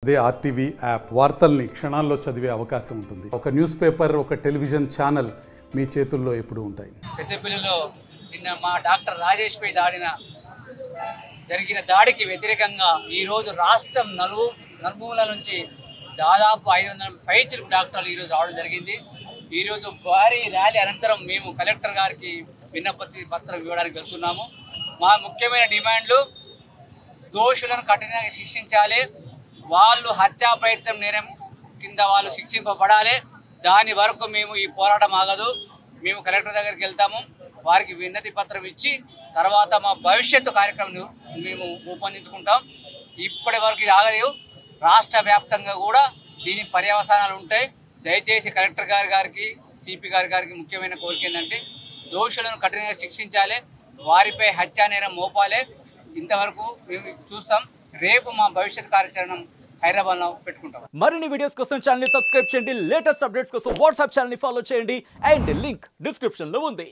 అదే RTV app వార్తల్ని క్షణాల్లో చదివే అవకాశం ఉంటుంది. ఒక న్యూస్ పేపర్, ఒక టెలివిజన్ ఛానల్ మీ చేతుల్లో ఎప్పుడూ ఉంటాయి. పెద్దపల్లిలో నిన్న మా డాక్టర్ రాజేష్ పై జరిగిన దాడికి వ్యతిరేకంగా ఈరోజు రాష్ట్రం నలుమూల నుంచి దాదాపు 500 పైచిలకు డాక్టర్లు ఈరోజు రావడం జరిగింది. ఈరోజు భారీ ర్యాలీ అనంతరం మేము కలెక్టర్ గారికి విన్నపతి పత్రం ఇవ్వడానికి వెళ్తున్నాము. మా ముఖ్యమైన డిమాండ్లు దోషులను కఠినంగా శిక్షించాలి. వాళ్ళు హత్యా ప్రయత్నం నేరం కింద వాళ్ళు శిక్షింపబడాలి. దాని వరకు మేము ఈ పోరాటం ఆగదు. మేము కలెక్టర్ దగ్గరికి వెళ్తాము, వారికి విన్నతి పత్రం ఇచ్చి తర్వాత మా భవిష్యత్తు కార్యక్రమం మేము రూపొందించుకుంటాం. ఇప్పటి వరకు ఇది ఆగదు. రాష్ట్ర వ్యాప్తంగా కూడా దీని పర్యవసానాలు ఉంటాయి. దయచేసి కలెక్టర్ గారికి సిపి గారికి ముఖ్యమైన కోరిక ఏంటంటే దోషులను కఠినంగా శిక్షించాలి, వారిపై హత్యా నేరం మోపాలి. ఇంతవరకు మేము చూస్తాం. రేపు మా భవిష్యత్ కార్యాచరణ హైదరాబాద్లో పెట్టుకుంటాం. మరిన్ని వీడియోస్ కోసం ఛానల్ ని సబ్స్క్రైబ్ చేయండి. లేటెస్ట్ అప్డేట్స్ కోసం వాట్సాప్ ఛానల్ ని ఫాలో చేయండి. అండ్ లింక్ డిస్క్రిప్షన్ లో ఉంది.